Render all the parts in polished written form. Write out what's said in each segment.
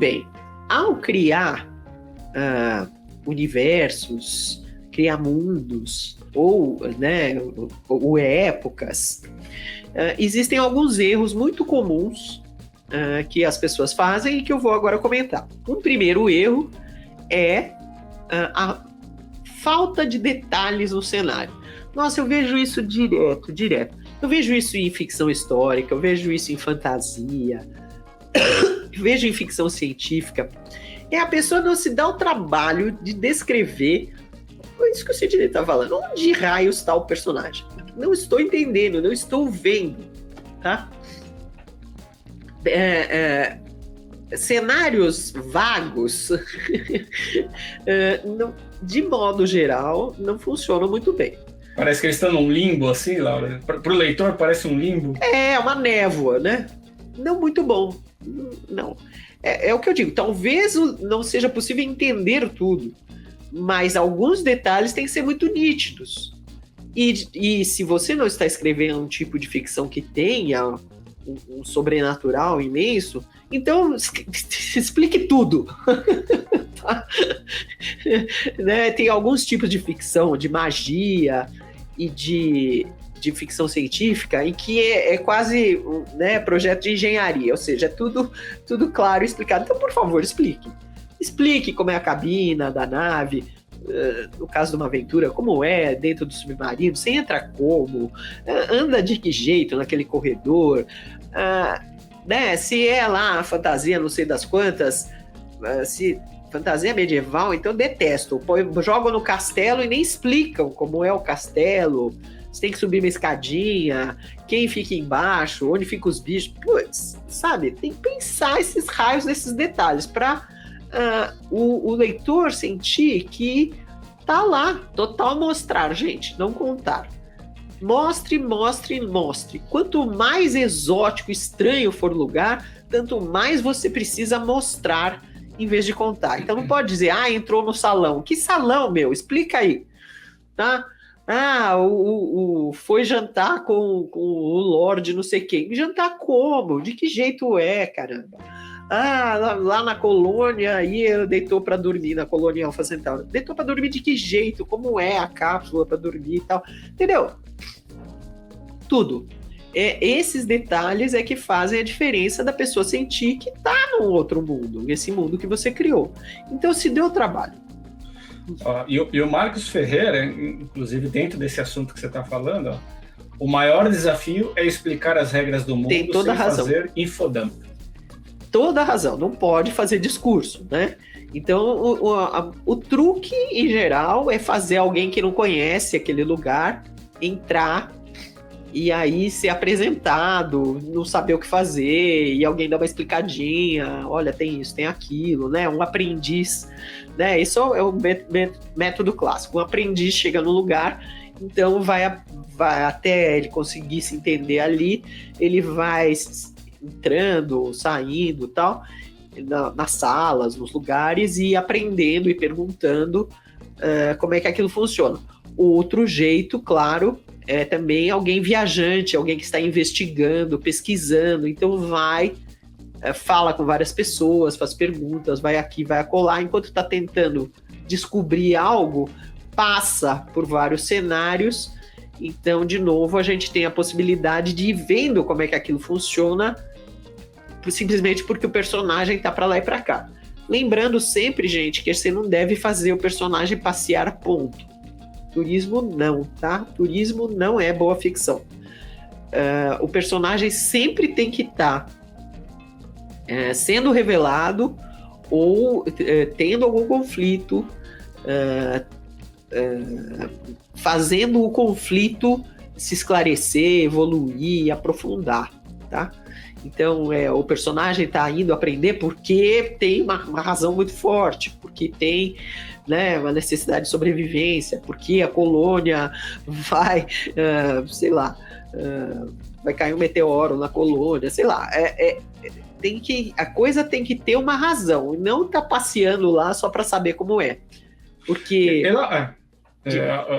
bem, ao criar universos, criar mundos ou épocas, existem alguns erros muito comuns que as pessoas fazem e que eu vou agora comentar. Um primeiro erro é a falta de detalhes no cenário. Nossa, eu vejo isso direto. Eu vejo isso em ficção histórica, eu vejo isso em fantasia, eu vejo em ficção científica. A pessoa não se dá o trabalho de descrever isso que o Sidney está falando. Onde raios está o personagem? Não estou entendendo, não estou vendo, tá? Cenários vagos, de modo geral, não funcionam muito bem. Parece que eles estão num limbo, assim, Laura. Para o leitor parece um limbo. É uma névoa, né? Não muito bom. Não. É o que eu digo. Talvez não seja possível entender tudo, mas alguns detalhes têm que ser muito nítidos. E se você não está escrevendo um tipo de ficção que tenha um sobrenatural imenso, então explique tudo. Tá? Né? Tem alguns tipos de ficção, de magia e de ficção científica, em que é quase projeto de engenharia, ou seja, é tudo claro e explicado. Então, por favor, explique. Explique como é a cabina da nave, no caso de uma aventura, como é dentro do submarino, você entra como, anda de que jeito naquele corredor, se é lá a fantasia não sei das quantas, se fantasia medieval, então detesto, jogam no castelo e nem explicam como é o castelo, você tem que subir uma escadinha, quem fica embaixo, onde ficam os bichos, putz, sabe, tem que pensar esses raios nesses detalhes para o leitor sentir que tá lá, total mostrar, gente, não contar. Mostre. Quanto mais exótico, estranho for o lugar, tanto mais você precisa mostrar em vez de contar. Então não pode dizer, entrou no salão. Que salão, meu? Explica aí. Tá? Foi jantar com o Lorde não sei quem. Jantar como? De que jeito é, caramba? Lá na colônia, aí ele deitou para dormir, na colônia Alpha Centauri. Deitou para dormir de que jeito? Como é a cápsula para dormir e tal? Entendeu? Tudo. Esses detalhes é que fazem a diferença da pessoa sentir que tá num outro mundo, nesse mundo que você criou. Então, se deu trabalho. E o Marcos Ferreira, inclusive dentro desse assunto que você está falando, o maior desafio é explicar as regras do mundo tem toda sem razão. Fazer infodump. Toda razão, não pode fazer discurso, né? Então, o truque, em geral, é fazer alguém que não conhece aquele lugar entrar e aí ser apresentado, não saber o que fazer, e alguém dá uma explicadinha, olha, tem isso, tem aquilo, né? Um aprendiz, né? Isso é o método clássico. Um aprendiz chega no lugar, então vai até ele conseguir se entender ali, ele vai entrando, saindo e tal, nas salas, nos lugares, e aprendendo e perguntando como é que aquilo funciona. Outro jeito, claro, é também alguém viajante, alguém que está investigando, pesquisando, então fala com várias pessoas, faz perguntas, vai aqui, vai acolá, enquanto está tentando descobrir algo, passa por vários cenários, então, de novo, a gente tem a possibilidade de ir vendo como é que aquilo funciona, simplesmente porque o personagem está para lá e para cá. Lembrando sempre, gente, que você não deve fazer o personagem passear ponto. Turismo não, tá? Turismo não é boa ficção. O personagem sempre tem que estar sendo revelado ou tendo algum conflito, fazendo o conflito se esclarecer, evoluir, aprofundar, tá? Então, o personagem está indo aprender porque tem uma razão muito forte, porque tem uma necessidade de sobrevivência, porque a colônia vai, vai cair um meteoro na colônia, sei lá. A coisa tem que ter uma razão, e não tá passeando lá só para saber como é. Porque...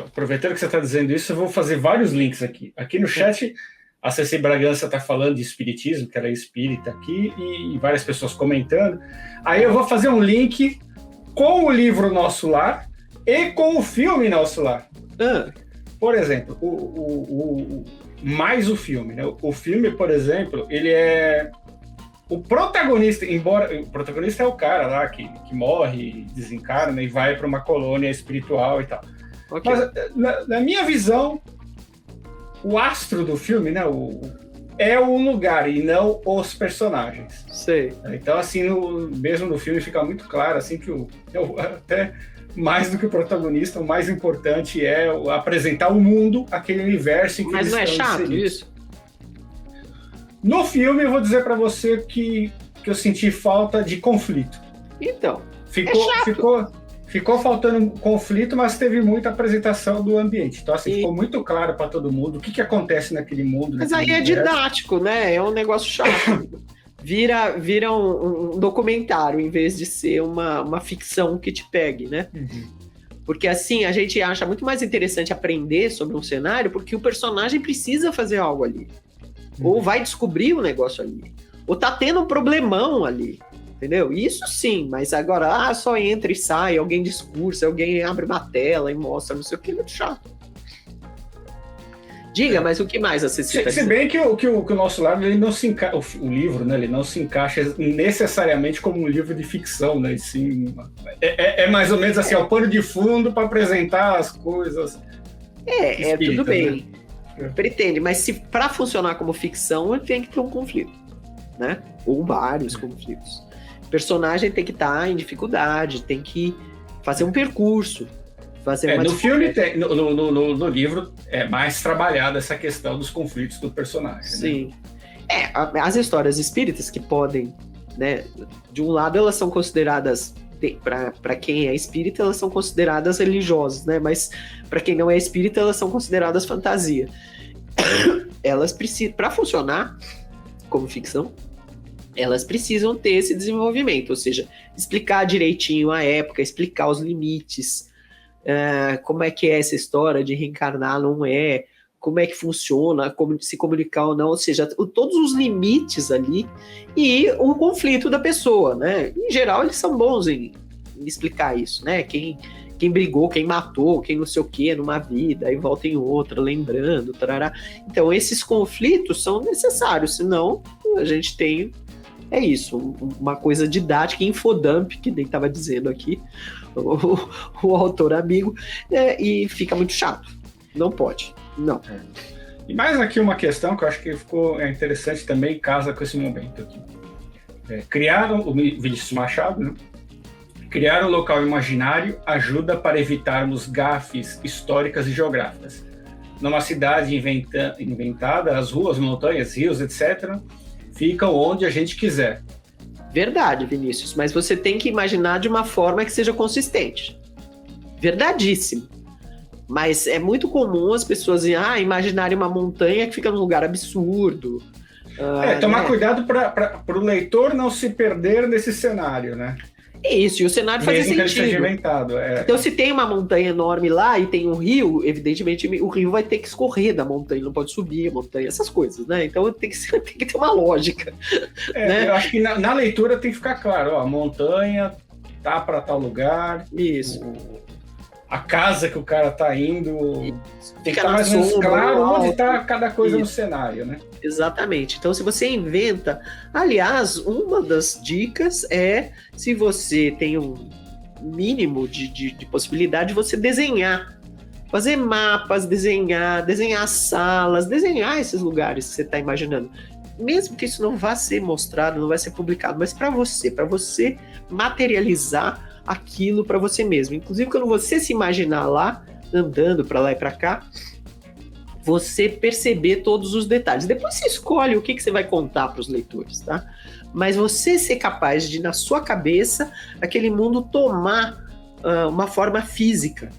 aproveitando que você está dizendo isso, eu vou fazer vários links aqui. Aqui no chat a Ceci Bragança está falando de espiritismo, que ela é espírita aqui, e várias pessoas comentando. Aí eu vou fazer um link com o livro Nosso Lar e com o filme Nosso Lar. Por exemplo, mais o filme, né? O filme, por exemplo, ele é... O protagonista, embora... O protagonista é o cara lá que morre, desencarna e vai para uma colônia espiritual e tal. Okay. Mas, na minha visão, o astro do filme, né? É o lugar e não os personagens. Sei. Então, assim, mesmo no filme fica muito claro, assim, que até mais do que o protagonista, o mais importante é apresentar o mundo, aquele universo em que Mas eles não é estão chato inseridos. isso? No filme, eu vou dizer para você que eu senti falta de conflito. Então, Ficou faltando conflito, mas teve muita apresentação do ambiente. Então, assim, ficou muito claro para todo mundo o que acontece naquele mundo. Mas aí é didático, né? É um negócio chato. Vira um documentário em vez de ser uma ficção que te pegue, né? Uhum. Porque assim, a gente acha muito mais interessante aprender sobre um cenário porque o personagem precisa fazer algo ali. Uhum. Ou vai descobrir um negócio ali. Ou tá tendo um problemão ali. Entendeu? Isso sim, mas agora só entra e sai, alguém discursa, alguém abre uma tela e mostra, não sei o que, é muito chato. Diga, mas o que mais você cita? Se bem que o Nosso Lar, ele não se encaixa, o livro, né, ele não se encaixa necessariamente como um livro de ficção, né? Sim, é mais ou menos assim, o pano de fundo para apresentar as coisas. Tudo bem. Né? Pretende, mas se para funcionar como ficção, tem que ter um conflito, né? Ou vários conflitos. O personagem tem que estar em dificuldade, tem que fazer um percurso. No filme, no livro, é mais trabalhada essa questão dos conflitos do personagem. Sim. Né? As histórias espíritas que podem, né, de um lado elas são consideradas, para quem é espírita, elas são consideradas religiosas, né? Mas para quem não é espírita, elas são consideradas fantasia. Elas precisam, para funcionar como ficção, elas precisam ter esse desenvolvimento, ou seja, explicar direitinho a época, explicar os limites, como é que é essa história de reencarnar, não é, como é que funciona, como se comunicar ou não, ou seja, todos os limites ali e o conflito da pessoa, né? Em geral, eles são bons em explicar isso, né? Quem brigou, quem matou, quem não sei o que numa vida, aí volta em outra, lembrando, tarará. Então, esses conflitos são necessários, senão a gente tem... É isso, uma coisa didática, infodump, que nem estava dizendo aqui, o autor amigo, e fica muito chato. Não pode, não. E mais aqui uma questão que eu acho que ficou interessante também, casa com esse momento aqui. Criaram, o Vinícius Machado, né? Criar um local imaginário ajuda para evitarmos gafes históricas e geográficas. Numa cidade inventada, as ruas, montanhas, rios, etc., ficam onde a gente quiser. Verdade, Vinícius, mas você tem que imaginar de uma forma que seja consistente. Verdadíssimo. Mas é muito comum as pessoas imaginarem uma montanha que fica num lugar absurdo. Tomar cuidado para o leitor não se perder nesse cenário, né? Isso, e o cenário faz sentido. Que ele seja inventado. Então, se tem uma montanha enorme lá e tem um rio, evidentemente o rio vai ter que escorrer da montanha, não pode subir a montanha, essas coisas, né? Então tem que ter uma lógica. Né? Eu acho que na leitura tem que ficar claro, a montanha tá para tal lugar. Isso. A casa que o cara tá indo tem que estar mais claro onde está cada coisa no cenário, né? Exatamente. Então, se você inventa... Aliás, uma das dicas é, se você tem um mínimo de possibilidade, você desenhar. Fazer mapas, desenhar salas, desenhar esses lugares que você está imaginando. Mesmo que isso não vá ser mostrado, não vai ser publicado, mas para você materializar aquilo para você mesmo. Inclusive, quando você se imaginar lá, andando para lá e para cá, você perceber todos os detalhes. Depois você escolhe o que você vai contar para os leitores, tá? Mas você ser capaz de, na sua cabeça, aquele mundo tomar uma forma física,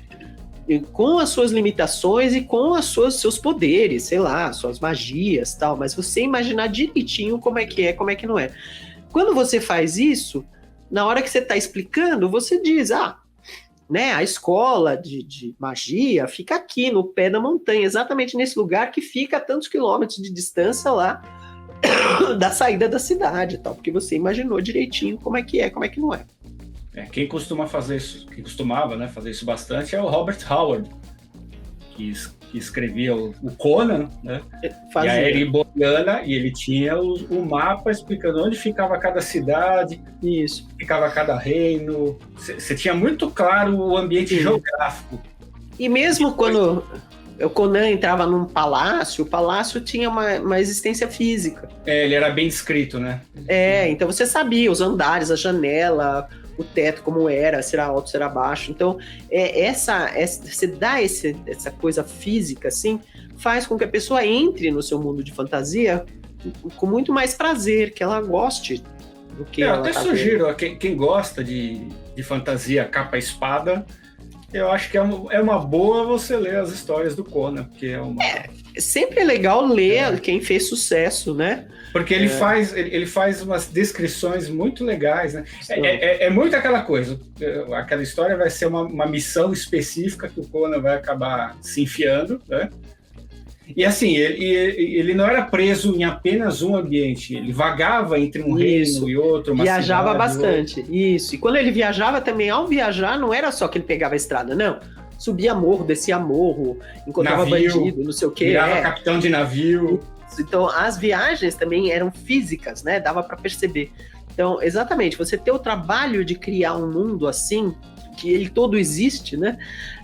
com as suas limitações e com seus poderes, sei lá, suas magias, tal, mas você imaginar direitinho como é, como é que não é. Quando você faz isso, na hora que você está explicando, você diz, né, a escola de magia fica aqui, no pé da montanha, exatamente nesse lugar que fica a tantos quilômetros de distância lá da saída da cidade, tal, porque você imaginou direitinho como é, como é que não é. Quem costuma fazer isso, quem costumava, né, fazer isso bastante é o Robert Howard, que escrevia o Conan, né? Fazia. E a Ereboriana, e ele tinha o mapa explicando onde ficava cada cidade, isso, ficava cada reino. Você tinha muito claro o ambiente geográfico. E mesmo quando o Conan entrava num palácio, o palácio tinha uma existência física. Ele era bem descrito, né? Então você sabia os andares, a janela, o teto como era, se era alto, se era baixo. Então, você dá essa coisa física, assim, faz com que a pessoa entre no seu mundo de fantasia com muito mais prazer, que ela goste do que ela até sugiro, a quem gosta de fantasia capa-espada, eu acho que é uma boa você ler as histórias do Conan, porque sempre é legal ler quem fez sucesso, né? Porque ele faz umas descrições muito legais, né? É muito aquela coisa, aquela história vai ser uma missão específica que o Conan vai acabar se enfiando, né? E assim, ele não era preso em apenas um ambiente, ele vagava entre um reino e outro, viajava bastante, isso. E quando ele viajava também, ao viajar, não era só que ele pegava a estrada, não. Subia morro, descia morro, encontrava bandido, não sei o quê. Virava capitão de navio. Então, as viagens também eram físicas, né? Dava para perceber. Então, exatamente, você ter o trabalho de criar um mundo assim, que ele todo existe, né?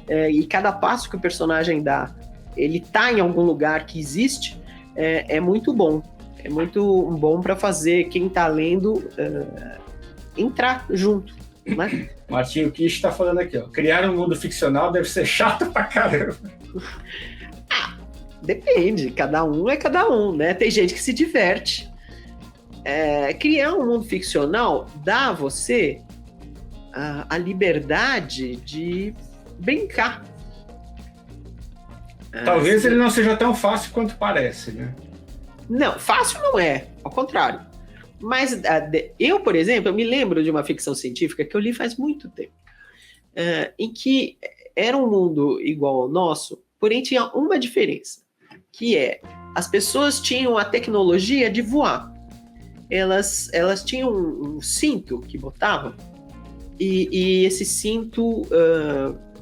E cada passo que o personagem dá, ele tá em algum lugar que existe, é muito bom. É muito bom para fazer quem tá lendo entrar junto, né? Martinho Kish está falando aqui, ó. Criar um mundo ficcional deve ser chato pra caramba. Depende, cada um é cada um, né? Tem gente que se diverte. Criar um mundo ficcional dá a você a liberdade de brincar. Talvez ele não seja tão fácil quanto parece, né? Não, fácil não é, ao contrário. Mas eu, por exemplo, eu me lembro de uma ficção científica que eu li faz muito tempo, em que era um mundo igual ao nosso, porém tinha uma diferença, que as pessoas tinham a tecnologia de voar. Elas tinham um cinto que botavam, e esse cinto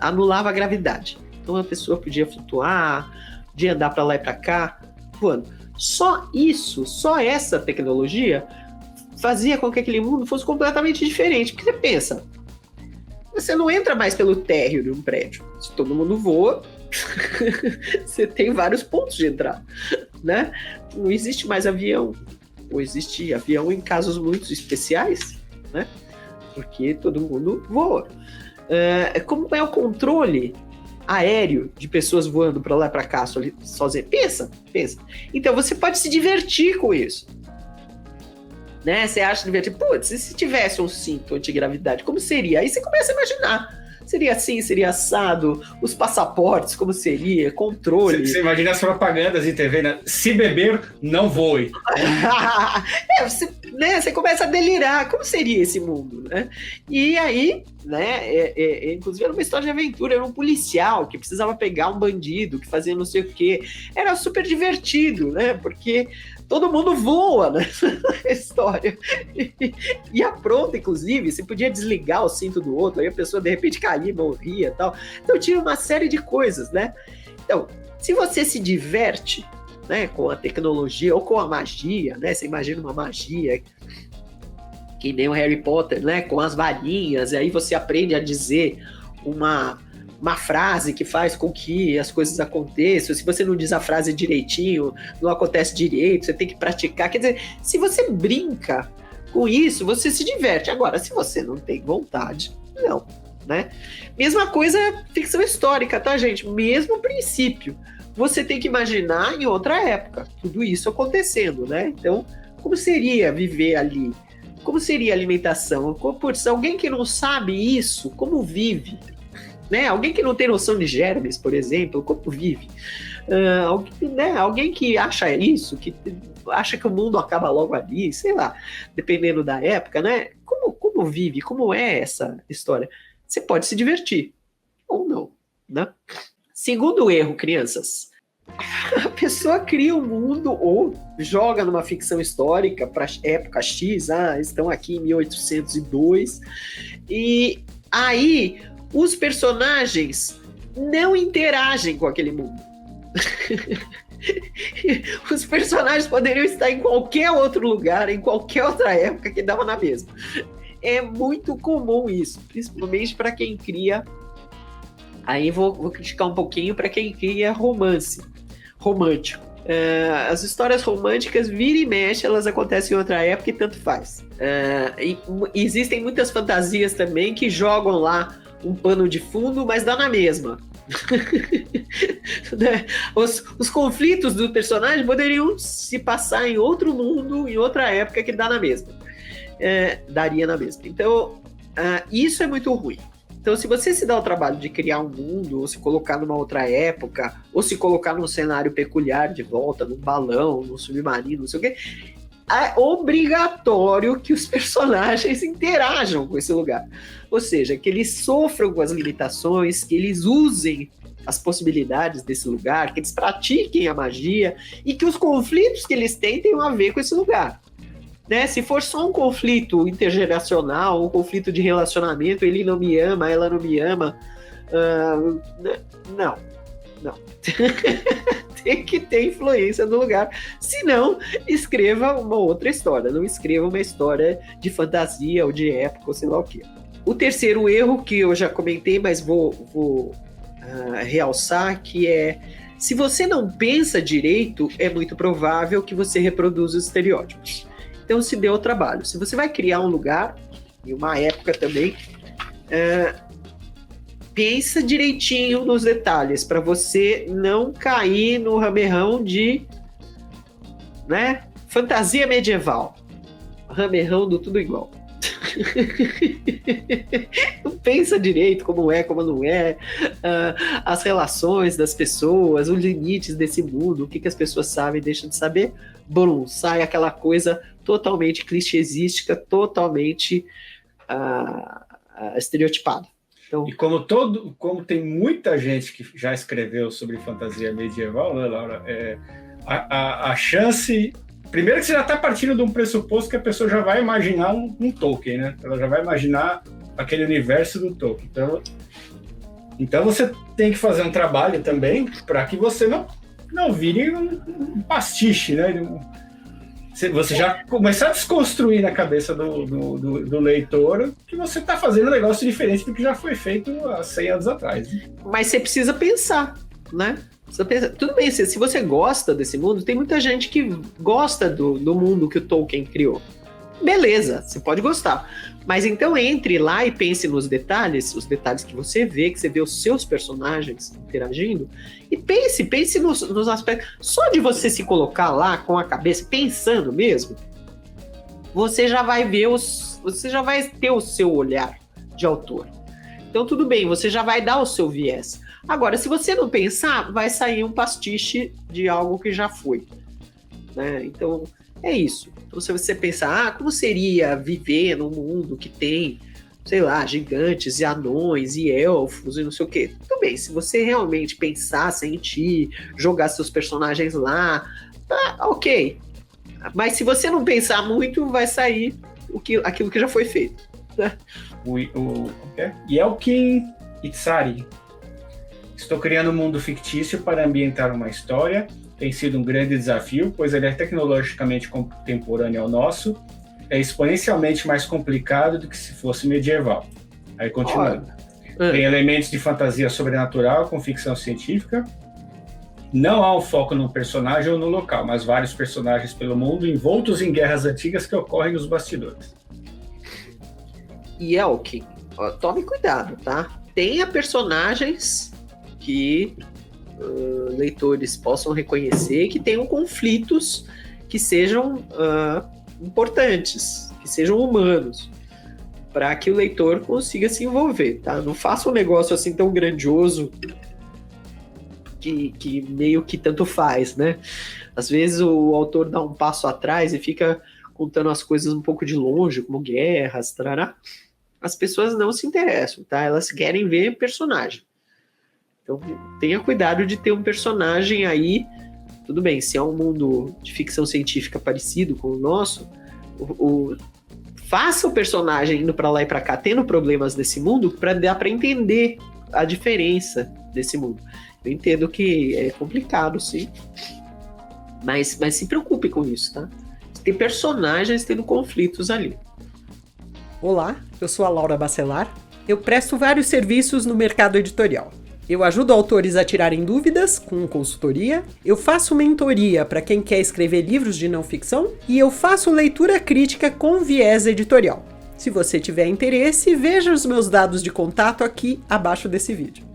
anulava a gravidade. Então a pessoa podia flutuar, podia andar para lá e para cá, voando. Só essa tecnologia fazia com que aquele mundo fosse completamente diferente. Porque você pensa, você não entra mais pelo térreo de um prédio. Se todo mundo voa, você tem vários pontos de entrada, né? Não existe mais avião. Ou existe avião em casos muito especiais, né? Porque todo mundo voa. Como é o controle aéreo de pessoas voando para lá e para cá sozinho? Pensa. Então você pode se divertir com isso, né? Você acha divertido, putz, e se tivesse um cinto antigravidade, como seria? Aí você começa a imaginar. Seria assim, seria assado, os passaportes, como seria, controle. Você imagina as propagandas em TV, né? Se beber, não voe. Você começa a delirar, como seria esse mundo, né? E aí, né, inclusive era uma história de aventura, era um policial que precisava pegar um bandido, que fazia não sei o quê. Era super divertido, né? Porque todo mundo voa nessa história. E a pronta, inclusive, você podia desligar o cinto do outro, aí a pessoa de repente caía, morria e tal. Então tinha uma série de coisas, né? Então, se você se diverte, né, com a tecnologia ou com a magia, né? Você imagina uma magia que nem o Harry Potter, né? Com as varinhas, e aí você aprende a dizer uma frase que faz com que as coisas aconteçam. Se você não diz a frase direitinho, não acontece direito, você tem que praticar. Quer dizer, se você brinca com isso, você se diverte. Agora, se você não tem vontade, não, né? Mesma coisa ficção histórica, tá, gente? Mesmo princípio. Você tem que imaginar em outra época, tudo isso acontecendo, né? Então, como seria viver ali? Como seria a alimentação? Putz, alguém que não sabe isso, como vive? Né? Alguém que não tem noção de germes, por exemplo, como vive? Alguém que acha isso, que acha que o mundo acaba logo ali, sei lá, dependendo da época, né? Como vive? Como é essa história? você pode se divertir, ou não, né? Segundo erro, crianças, a pessoa cria um mundo ou joga numa ficção histórica para época X, estão aqui em 1802, e aí os personagens não interagem com aquele mundo. Os personagens poderiam estar em qualquer outro lugar, em qualquer outra época, que dava na mesma. É muito comum isso, principalmente para quem cria. Aí vou criticar um pouquinho para quem cria romântico. As histórias românticas, vira e mexe, elas acontecem em outra época e tanto faz. Existem muitas fantasias também que jogam lá um pano de fundo, mas dá na mesma. Os conflitos do personagem poderiam se passar em outro mundo, em outra época, que dá na mesma. Daria na mesma. Então, isso é muito ruim. Então, se você se dá o trabalho de criar um mundo, ou se colocar numa outra época, ou se colocar num cenário peculiar de volta, num balão, num submarino, não sei o quê, é obrigatório que os personagens interajam com esse lugar. Ou seja, que eles sofram com as limitações, que eles usem as possibilidades desse lugar, que eles pratiquem a magia e que os conflitos que eles têm tenham a ver com esse lugar. Né? Se for só um conflito intergeracional, um conflito de relacionamento, ele não me ama, ela não me ama, não. Tem que ter influência no lugar. Se não, escreva uma outra história. Não escreva uma história de fantasia ou de época, ou sei lá o quê. O terceiro erro, que eu já comentei, mas vou realçar, que é: se você não pensa direito, é muito provável que você reproduza os estereótipos. Então, se dê o trabalho. Se você vai criar um lugar, e uma época também, pensa direitinho nos detalhes, para você não cair no ramerrão de, né, fantasia medieval. Ramerrão do tudo igual. Não pensa direito como é, como não é, as relações das pessoas, os limites desse mundo, o que as pessoas sabem e deixam de saber. Bom, sai aquela coisa totalmente clichêsística, totalmente estereotipada. Então, e como tem muita gente que já escreveu sobre fantasia medieval, né, Laura, a chance... Primeiro que você já está partindo de um pressuposto que a pessoa já vai imaginar um Tolkien, né? Ela já vai imaginar aquele universo do Tolkien. Então você tem que fazer um trabalho também para que você não vire um pastiche, né? Você já começar a desconstruir na cabeça do leitor que você está fazendo um negócio diferente do que já foi feito há 100 anos atrás. Né? Mas você precisa pensar, né? Tudo bem, se você gosta desse mundo, tem muita gente que gosta do mundo que o Tolkien criou. Beleza, você pode gostar. Mas então entre lá e pense nos detalhes, os detalhes que você vê os seus personagens interagindo, e pense nos aspectos. Só de você se colocar lá com a cabeça, pensando mesmo, você já vai ter o seu olhar de autor. Então tudo bem, você já vai dar o seu viés. Agora, se você não pensar, vai sair um pastiche de algo que já foi. Né? Então, é isso. Então, se você pensar, como seria viver num mundo que tem, sei lá, gigantes e anões e elfos e não sei o quê. Tudo bem, se você realmente pensar, sentir, jogar seus personagens lá, ok. Mas se você não pensar muito, vai sair aquilo que já foi feito. Né? Yelkin Itsari. Estou criando um mundo fictício para ambientar uma história. Tem sido um grande desafio, pois ele é tecnologicamente contemporâneo ao nosso. É exponencialmente mais complicado do que se fosse medieval. Aí continuando. Tem elementos de fantasia sobrenatural com ficção científica. Não há um foco num personagem ou no local, mas vários personagens pelo mundo envoltos em guerras antigas que ocorrem nos bastidores. Yelkin, tome cuidado, tá? Tenha personagens que leitores possam reconhecer, que tenham conflitos que sejam importantes, que sejam humanos, para que o leitor consiga se envolver, tá? Não faça um negócio assim tão grandioso que meio que tanto faz, né? Às vezes o autor dá um passo atrás e fica contando as coisas um pouco de longe, como guerras, tarará. as pessoas não se interessam, tá? Elas querem ver personagem. Então, tenha cuidado de ter um personagem aí. Tudo bem, se é um mundo de ficção científica parecido com o nosso, faça o personagem indo para lá e para cá, tendo problemas desse mundo, para dar para entender a diferença desse mundo. Eu entendo que é complicado, sim, mas se preocupe com isso, tá? Tem personagens tendo conflitos ali. Olá, eu sou a Laura Bacelar. Eu presto vários serviços no mercado editorial. Eu ajudo autores a tirarem dúvidas com consultoria, eu faço mentoria para quem quer escrever livros de não ficção e eu faço leitura crítica com viés editorial. Se você tiver interesse, veja os meus dados de contato aqui abaixo desse vídeo.